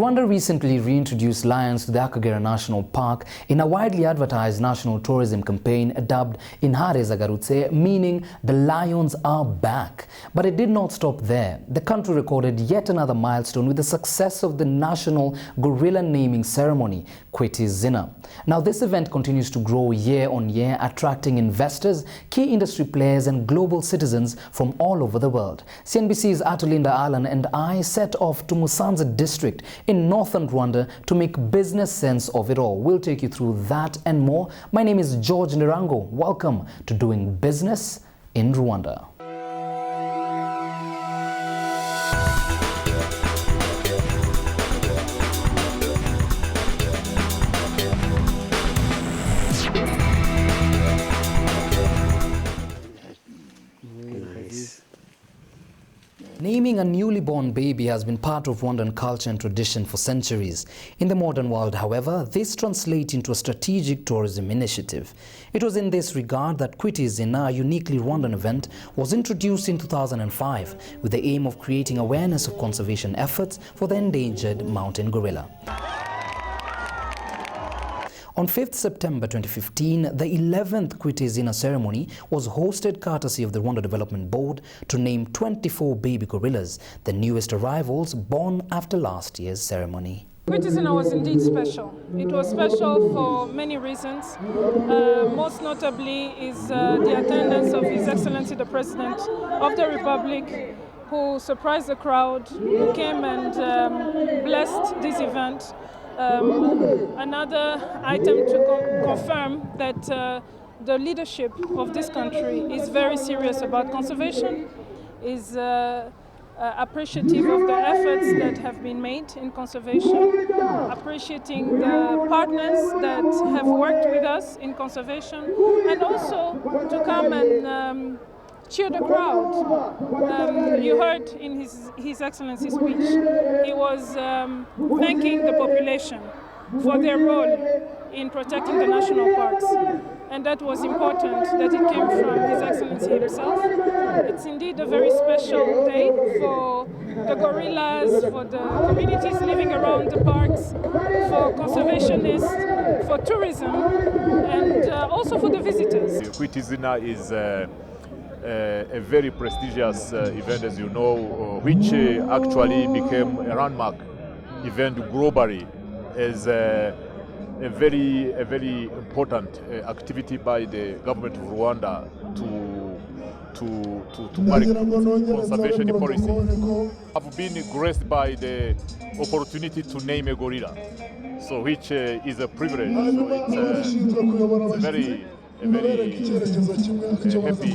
Rwanda recently reintroduced lions to the Akagera National Park in a widely advertised national tourism campaign dubbed Intare zagarutse, meaning the lions are back. But it did not stop there. The country recorded yet another milestone with the success of the national gorilla naming ceremony, Kwiti izina. Now this event continues to grow year on year, attracting investors, key industry players and global citizens from all over the world. CNBC's Atulinda Alan and I set off to Musanze district in northern Rwanda to make business sense of it all. We'll take you through that and more. My name is George Nirango. Welcome to Doing Business in Rwanda. Naming a newly born baby has been part of Rwandan culture and tradition for centuries. In the modern world, however, this translates into a strategic tourism initiative. It was in this regard that Kwiti izina, a uniquely Rwandan event, was introduced in 2005 with the aim of creating awareness of conservation efforts for the endangered mountain gorilla. On 5th September 2015, the 11th Kwiti izina ceremony was hosted courtesy of the Rwanda Development Board to name 24 baby gorillas, the newest arrivals born after last year's ceremony. Kwiti izina was indeed special. It was special for many reasons. Most notably is the attendance of His Excellency the President of the Republic, who surprised the crowd, who came and blessed this event. Another item to confirm that the leadership of this country is very serious about conservation, is appreciative of the efforts that have been made in conservation, appreciating the partners that have worked with us in conservation, and also to come and cheer the crowd. You heard in His Excellency's speech, he was thanking the population for their role in protecting the national parks. And that was important that it came from His Excellency himself. It's indeed a very special day for the gorillas, for the communities living around the parks, for conservationists, for tourism, and also for the visitors. Kwiti izina is a very prestigious event, as you know, which actually became a landmark event globally as a very important activity by the government of Rwanda to mark conservation policy. I've been graced by the opportunity to name a gorilla, so which is a privilege. So it's a very happy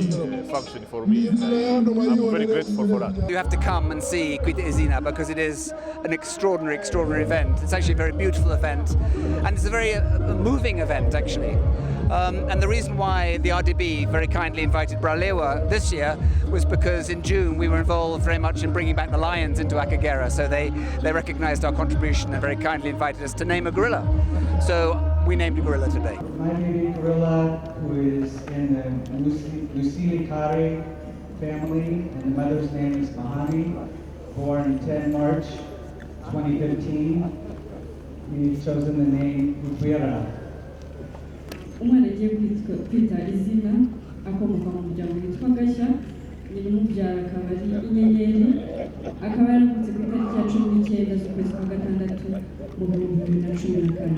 function for me, and I'm very grateful for that. You have to come and see Kwiti izina because it is an extraordinary event. It's actually a very beautiful event, and it's a very moving event actually. And the reason why the RDB very kindly invited Bralewa this year was because in June we were involved very much in bringing back the lions into Akagera, so they recognized our contribution and very kindly invited us to name a gorilla. So we named a gorilla today. My baby gorilla, who is in the Lucili family, and the mother's name is Mahani, born 10 March 2015. We've chosen the name Ukwira. Umwana agiye kwita izina akomoka mu muryango witwa Gashya, nyina umubyara akaba ari Inyenyeri, akaba yaravutse ku itariki ya 19 z'ukwezi kwa gatandatu mu 2014.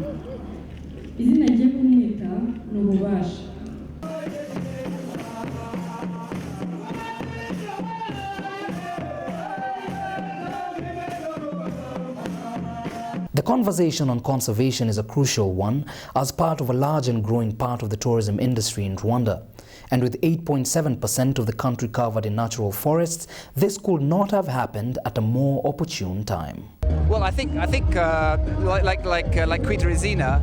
Izina agiye kumwita ni Ububasha. The conversation on conservation is a crucial one as part of a large and growing part of the tourism industry in Rwanda. And with 8.7% of the country covered in natural forests, this could not have happened at a more opportune time. Well, I think like Kwiti izina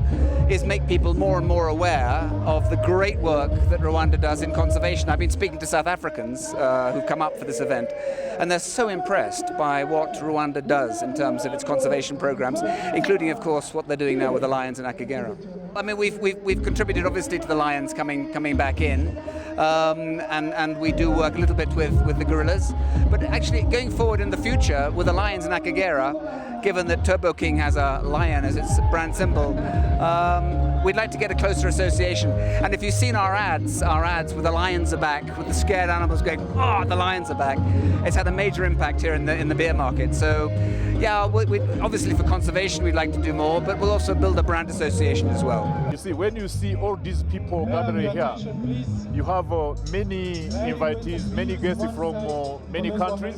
is make people more and more aware of the great work that Rwanda does in conservation. I've been speaking to South Africans who've come up for this event, and they're so impressed by what Rwanda does in terms of its conservation programs, including, of course, what they're doing now with the lions in Akagera. I mean, we've contributed obviously to the lions coming back in. and we do work a little bit with the gorillas. But actually, going forward in the future with the lions in Akagera, given that Turbo King has a lion as its brand symbol, we'd like to get a closer association. And if you've seen our ads with the lions are back, with the scared animals going, "Oh, the lions are back," it's had a major impact here in the beer market. So, yeah, we obviously for conservation we'd like to do more, but we'll also build a brand association as well. You see, when you see all these people gathering here, you have many invitees, many guests from many countries,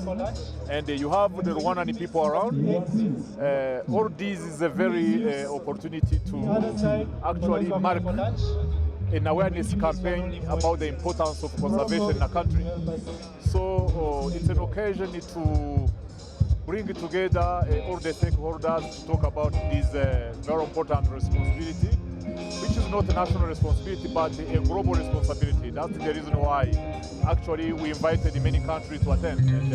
and you have the Rwandan people around. All this is a very opportunity to actually mark an awareness campaign about the importance of conservation in a country. So it's an occasion to bring together all the stakeholders to talk about this very important responsibility, which is not a national responsibility but a global responsibility. That's the reason why actually we invited many countries to attend. And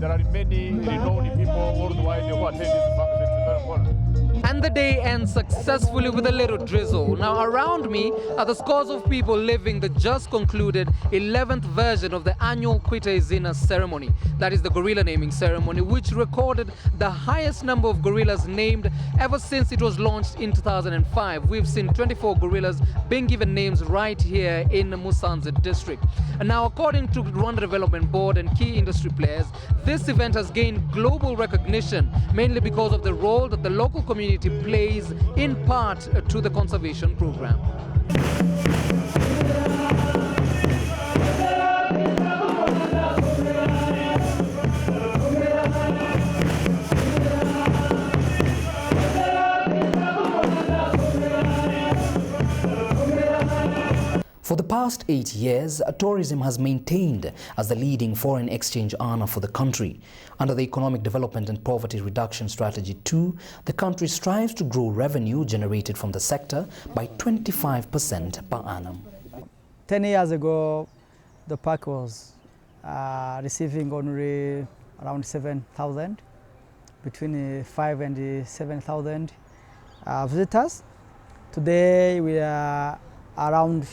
there are many renowned people worldwide who attend this function. It's very important. And the day ends successfully with a little drizzle. Now around me are the scores of people living the just concluded 11th version of the annual Kwiti izina ceremony. That is the gorilla naming ceremony, which recorded the highest number of gorillas named ever since it was launched in 2005. We've seen 24 gorillas being given names right here in Musanze district. And now, according to Rwanda Development Board and key industry players, this event has gained global recognition, mainly because of the role that the local community plays in part to the conservation program. For the past 8 years, tourism has maintained as the leading foreign exchange earner for the country. Under the Economic Development and Poverty Reduction Strategy 2, the country strives to grow revenue generated from the sector by 25% per annum. 10 years ago, the park was receiving only around 7,000, between 5 and 7,000 visitors. Today we are around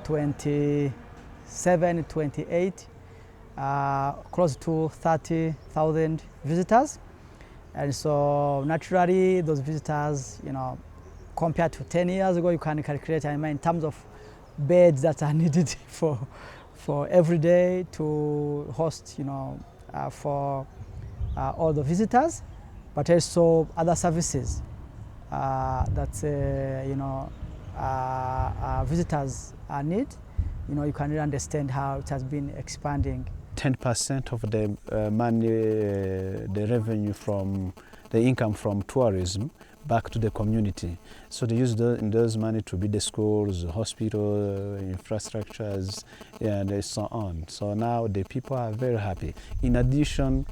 27, 28, close to 30,000 visitors. And so naturally those visitors, compared to 10 years ago, you can calculate in terms of beds that are needed for every day to host, for all the visitors, but also other services that visitors need. You can really understand how it has been expanding. 10% of the money, the revenue from the income from tourism back to the community. So they use those money to build the schools, hospital, infrastructures, and so on. So now the people are very happy. In addition,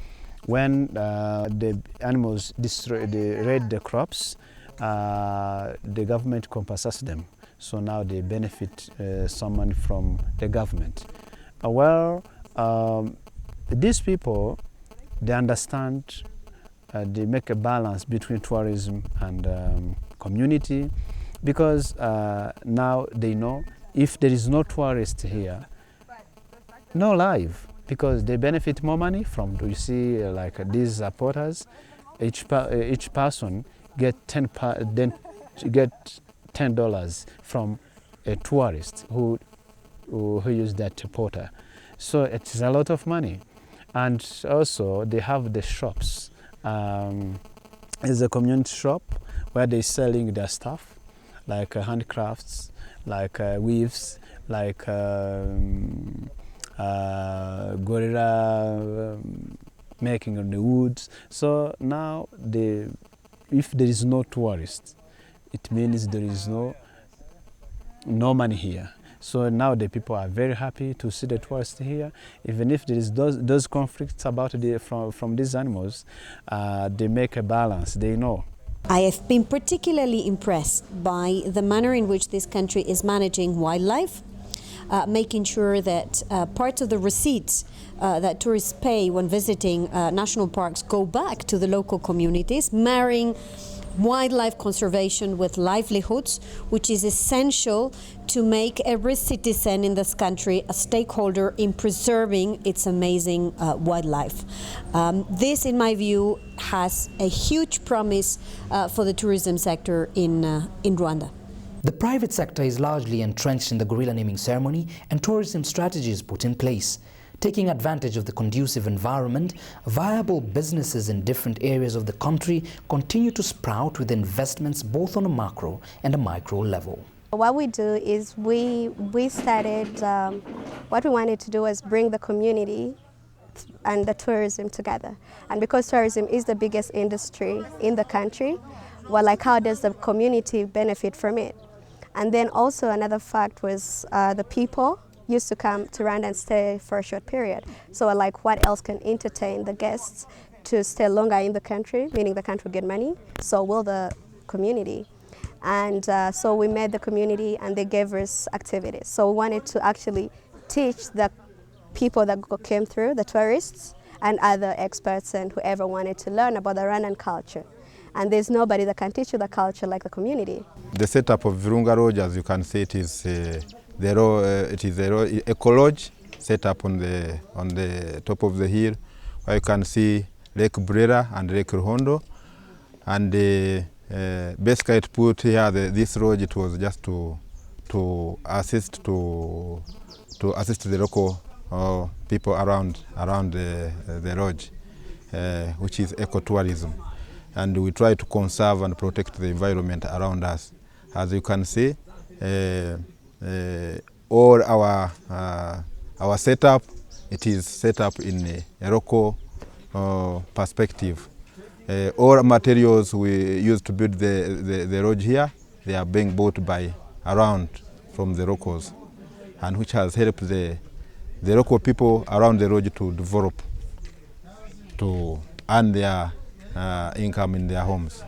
when the animals raid the crops, the government compensates them. So now they benefit some money from the government. These people, they understand, they make a balance between tourism and community, because now they know if there is no tourist here, no life, because they benefit more money from, you see, like these porters, each person get $10 from a tourist who use that porter. So it's a lot of money. And also they have the shops. It's a community shop where they're selling their stuff, like handcrafts, like weaves, like gorilla making on the woods. So now if there is no tourist, it means there is no money here. So now the people are very happy to see the tourists here. Even if there is those conflicts about from these animals, they make a balance, they know. I have been particularly impressed by the manner in which this country is managing wildlife, making sure that part of the receipts that tourists pay when visiting national parks go back to the local communities, marrying wildlife conservation with livelihoods, which is essential to make every citizen in this country a stakeholder in preserving its amazing wildlife. This, in my view, has a huge promise for the tourism sector in Rwanda. The private sector is largely entrenched in the gorilla naming ceremony, and tourism strategies put in place. Taking advantage of the conducive environment, viable businesses in different areas of the country continue to sprout with investments both on a macro and a micro level. What we do is we started, what we wanted to do was bring the community and the tourism together. And because tourism is the biggest industry in the country, well, like, how does the community benefit from it? And then also another fact was the people used to come to Rwanda and stay for a short period. So like, what else can entertain the guests to stay longer in the country, meaning the country will get money, so will the community. And so we met the community and they gave us activities. So we wanted to actually teach the people that came through, the tourists and other experts and whoever wanted to learn about the Rwandan culture. And there's nobody that can teach you the culture like the community. The setup of Virunga Lodge, as you can see, it is a eco lodge set up on the top of the hill, where you can see Lake Brera and Lake Ruhondo. And basically, it put here this lodge. It was just to assist the local people around the lodge, which is ecotourism. And we try to conserve and protect the environment around us. As you can see, all our setup, it is set up in a local perspective. All materials we use to build the lodge here, they are being bought by around from the locals, and which has helped the local people around the lodge to develop, to earn their income in their homes.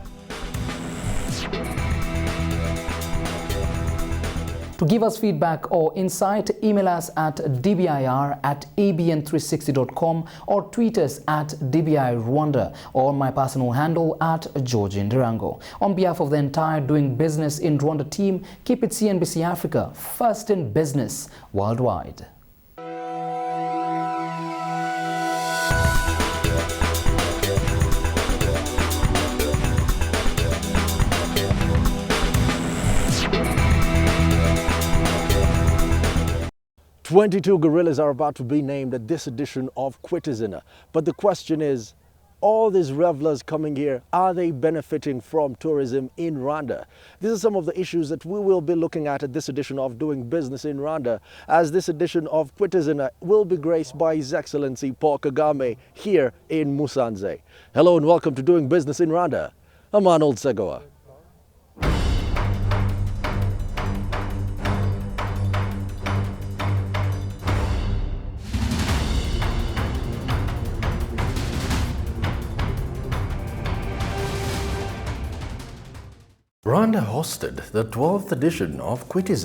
To give us feedback or insight, email us at dbir@abn360.com or tweet us at dbirwanda or my personal handle at Georgian Durango. On behalf of the entire Doing Business in Rwanda team, keep it CNBC Africa, first in business worldwide. "22 gorillas are about to be named at this edition of Kwiti. But the question is, all these revelers coming here, are they benefiting from tourism in Rwanda? These are some of the issues that we will be looking at this edition of Doing Business in Rwanda, as this edition of Kwiti will be graced by His Excellency Paul Kagame here in Musanze. Hello and welcome to Doing Business in Rwanda. I'm Arnold Segoa. Rwanda hosted the 12th edition of Kwiti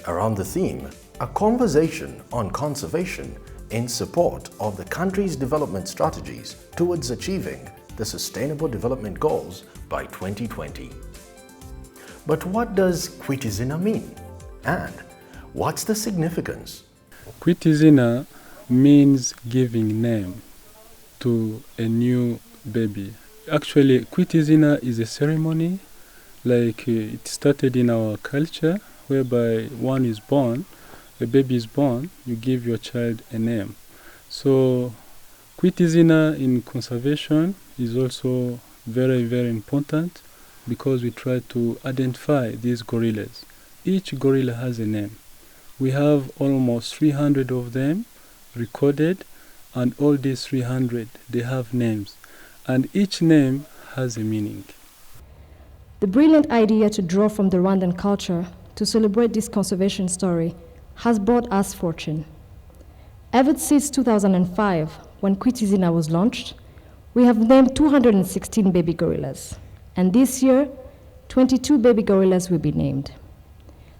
around the theme, A Conversation on Conservation in support of the country's development strategies towards achieving the Sustainable Development Goals by 2020. But what does Kwiti mean? And what's the significance? Kwiti means giving name to a new baby. Actually, Kwiti is a ceremony. Like it started in our culture, whereby one is born, a baby is born, you give your child a name. So Kwiti in conservation is also very, very important, because we try to identify these gorillas. Each gorilla has a name. We have almost 300 of them recorded, and all these 300, they have names, and each name has a meaning. The brilliant idea to draw from the Rwandan culture to celebrate this conservation story has brought us fortune. Ever since 2005, when Kwiti was launched, we have named 216 baby gorillas. And this year, 22 baby gorillas will be named.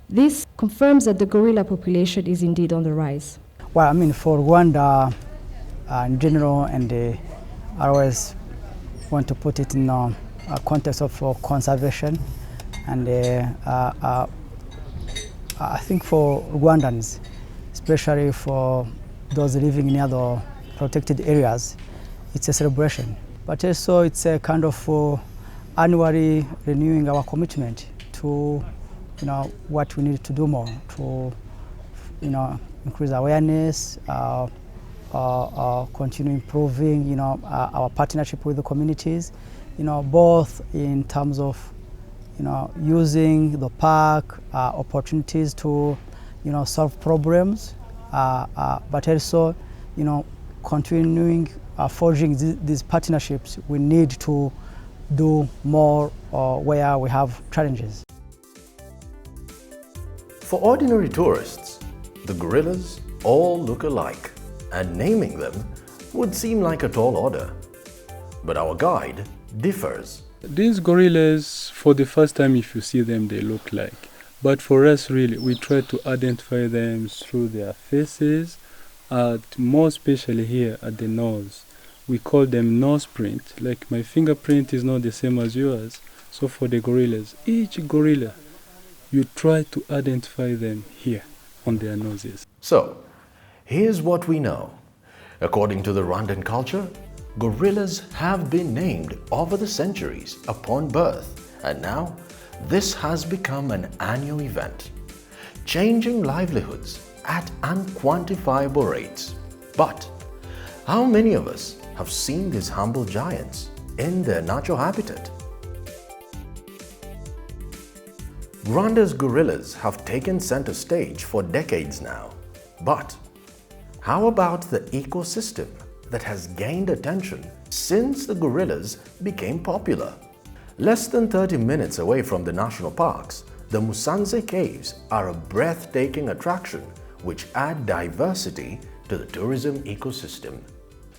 This confirms that the gorilla population is indeed on the rise. Well, I mean, for Rwanda in general, and I always want to put it in context of conservation, and I think for Rwandans, especially for those living near the protected areas, it's a celebration. But also it's a kind of annually renewing our commitment to, what we need to do more to, increase awareness, continue improving, our partnership with the communities, both in terms of, using the park opportunities to, solve problems, but also, continuing forging these partnerships. We need to do more where we have challenges. For ordinary tourists, the gorillas all look alike, and naming them would seem like a tall order. But our guide differs. These gorillas, for the first time if you see them, they look like. But for us really, we try to identify them through their faces, more especially here at the nose. We call them nose print. Like my fingerprint is not the same as yours. So for the gorillas, each gorilla, you try to identify them here on their noses. So, here's what we know. According to the Rwandan culture, gorillas have been named over the centuries upon birth, and now this has become an annual event, changing livelihoods at unquantifiable rates. But how many of us have seen these humble giants in their natural habitat? Rwanda's gorillas have taken center stage for decades now. But how about the ecosystem that has gained attention since the gorillas became popular? Less than 30 minutes away from the national parks, the Musanze Caves are a breathtaking attraction which add diversity to the tourism ecosystem.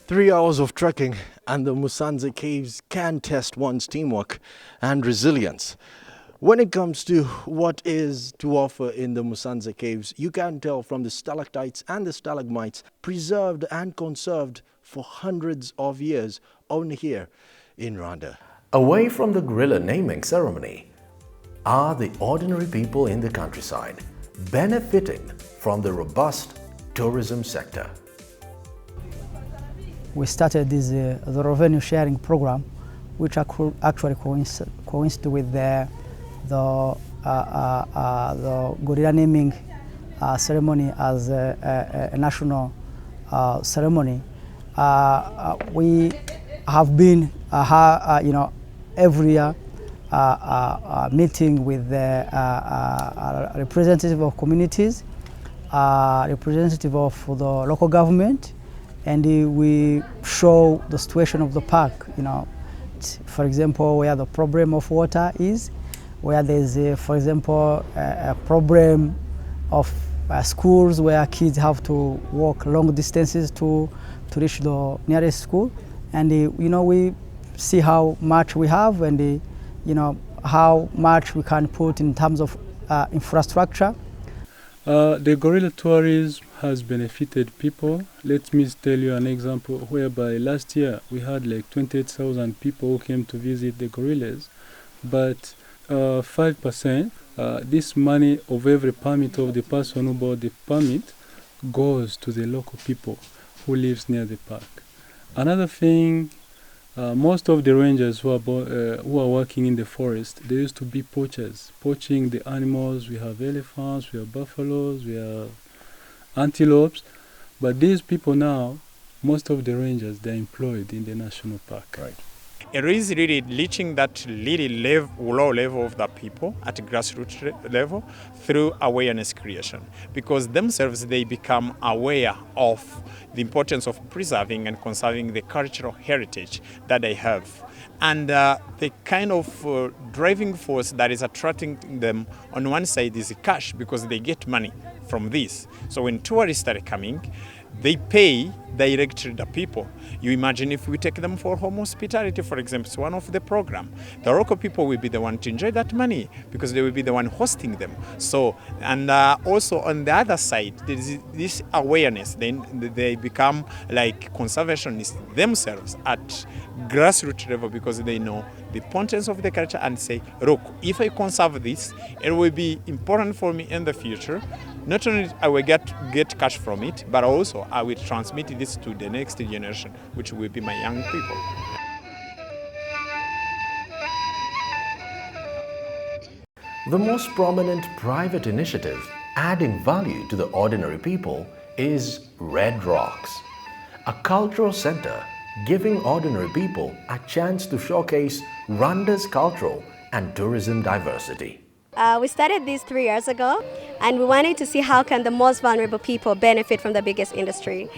3 hours of trekking and the Musanze Caves can test one's teamwork and resilience. When it comes to what is to offer in the Musanze Caves, you can tell from the stalactites and the stalagmites preserved and conserved for hundreds of years only here in Rwanda. Away from the gorilla naming ceremony are the ordinary people in the countryside benefiting from the robust tourism sector. We started the revenue sharing program, which actually coincided with the gorilla naming ceremony as a national ceremony. We have been, every year meeting with the representative of communities, representative of the local government, and we show the situation of the park. For example, where the problem of water is, where there's, for example, a problem of schools where kids have to walk long distances to reach the nearest school, and we see how much we have, and how much we can put in terms of infrastructure. The gorilla tourism has benefited people. Let me tell you an example whereby last year we had like 28,000 people who came to visit the gorillas, but 5%, this money of every permit of the person who bought the permit goes to the local people who lives near the park. Another thing, most of the rangers who are working in the forest, they used to be poachers, poaching the animals. We have elephants, we have buffaloes, we have antelopes, but these people now, most of the rangers, they're employed in the national park. Right. It is really reaching that really low level of the people at grassroots level through awareness creation, because themselves they become aware of the importance of preserving and conserving the cultural heritage that they have. And the kind of driving force that is attracting them on one side is cash, because they get money from this. So when tourists are coming, they pay directly the people. You imagine if we take them for home hospitality, for example, it's one of the program. The local people will be the one to enjoy that money because they will be the one hosting them. So, and also on the other side, there is this awareness. Then they become like conservationists themselves at grassroots level because they know the importance of the culture and say, look, if I conserve this, it will be important for me in the future. Not only I will get cash from it, but also I will transmit this to the next generation, which will be my young people. The most prominent private initiative adding value to the ordinary people is Red Rocks, a cultural center giving ordinary people a chance to showcase Rwanda's cultural and tourism diversity. We started this 3 years ago, and we wanted to see how can the most vulnerable people benefit from the biggest industry.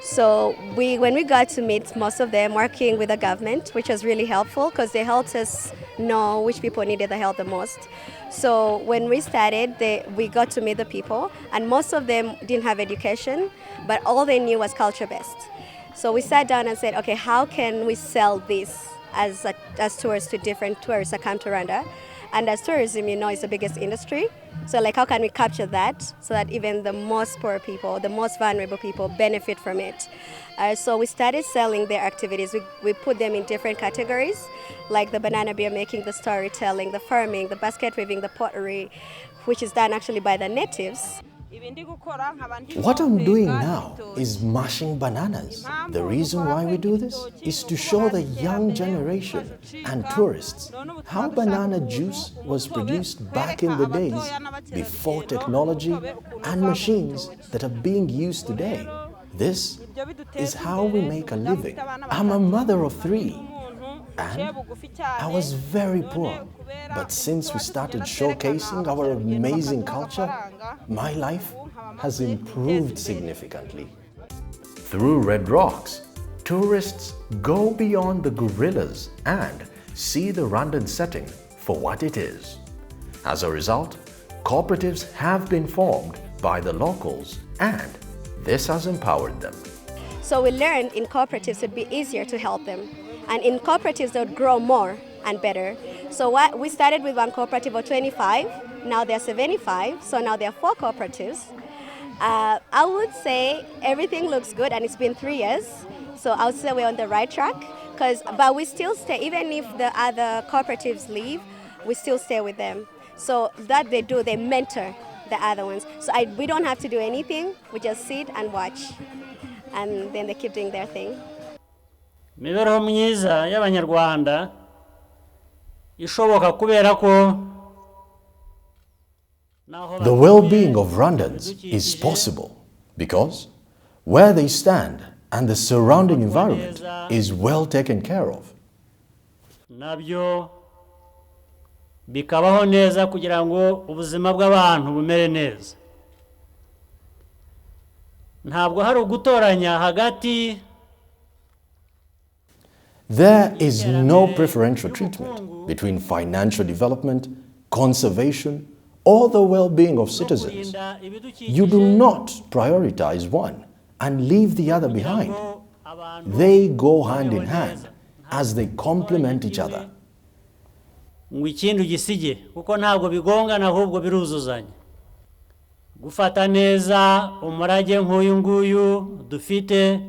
So when we got to meet most of them working with the government, which was really helpful because they helped us know which people needed the help the most. So when we started, we got to meet the people, and most of them didn't have education, but all they knew was culture-based. So we sat down and said, okay, how can we sell this as tourists to different tourists that come to Rwanda? And as tourism, you know, is the biggest industry. So like, how can we capture that so that even the most poor people, the most vulnerable people benefit from it? So we started selling their activities. We put them in different categories, like the banana beer making, the storytelling, the farming, the basket weaving, the pottery, which is done actually by the natives. What I'm doing now is mashing bananas. The reason why we do this is to show the young generation and tourists how banana juice was produced back in the days before technology and machines that are being used today. This is how we make a living. I'm a mother of 3. And I was very poor, but since we started showcasing our amazing culture, my life has improved significantly. Through Red Rocks, tourists go beyond the gorillas and see the Rwandan setting for what it is. As a result, cooperatives have been formed by the locals, and this has empowered them. So we learned in cooperatives it would be easier to help them. And in cooperatives, they would grow more and better. So we started with one cooperative of 25, now there are 75, so now there are 4 cooperatives. I would say everything looks good, and it's been 3 years, so I would say we're on the right track. But we still stay, even if the other cooperatives leave, we still stay with them. So that they do, they mentor the other ones. So we don't have to do anything, we just sit and watch, and then they keep doing their thing. Imibereho myiza y'Abanyarwanda ishoboka kubera ko the well-being of Rwandans is possible because where they stand and the surrounding environment is well taken care of. Nabyo bikabaho neza kugira ngo ubuzima bw'abantu bumere neza. Ntabwo hari ugutoranya hagati. There is no preferential treatment between financial development, conservation, or the well-being of citizens. You do not prioritize one and leave the other behind. They go hand in hand as they complement each other. Ngo ikintu gisige kuko ntabwo bigongana ahubwo biruzuzanya. Gufata neza umurage nk'uyu nguyu dufite.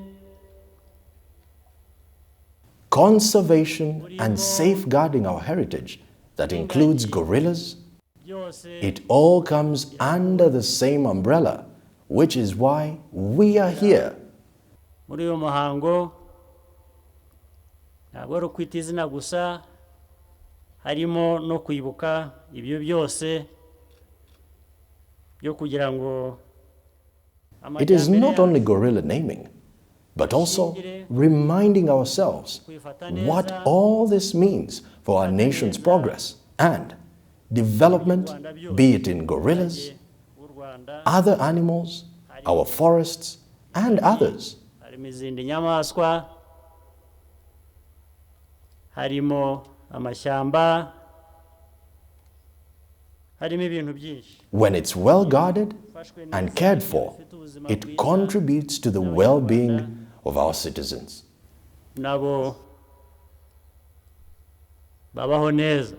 Conservation and safeguarding our heritage that includes gorillas, it all comes under the same umbrella, which is why we are here. Muri uyu muhango ntabwo ari ukwita izina gusa, harimo no kwibuka ibyo byose byo kugira ngo. It is not only gorilla naming, but also reminding ourselves what all this means for our nation's progress and development, be it in gorillas, other animals, our forests, and others. Harimo izindi nyamaswa, harimo amashyamba, harimo ibintu byinshi. When it's well guarded and cared for, it contributes to the well-being of our citizens. nabo babaho neza.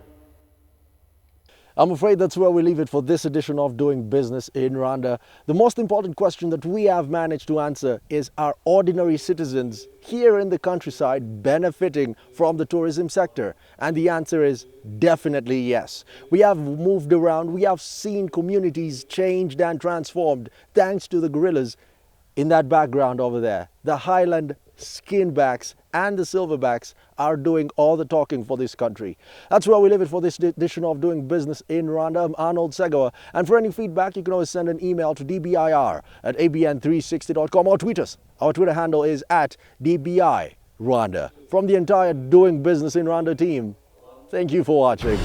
I'm afraid that's where we leave it for this edition of Doing Business in Rwanda. The most important question that we have managed to answer is, are ordinary citizens here in the countryside benefiting from the tourism sector? And the answer is definitely yes. We have moved around, we have seen communities changed and transformed thanks to the gorillas in that background over there. The highland skinbacks and the silverbacks are doing all the talking for this country. That's where we leave it for this edition of Doing Business in Rwanda. I'm Arnold Segawa, and for any feedback you can always send an email to dbir@abn360.com or tweet us. Our Twitter handle is @DBI Rwanda. From the entire Doing Business in Rwanda team, thank you for watching.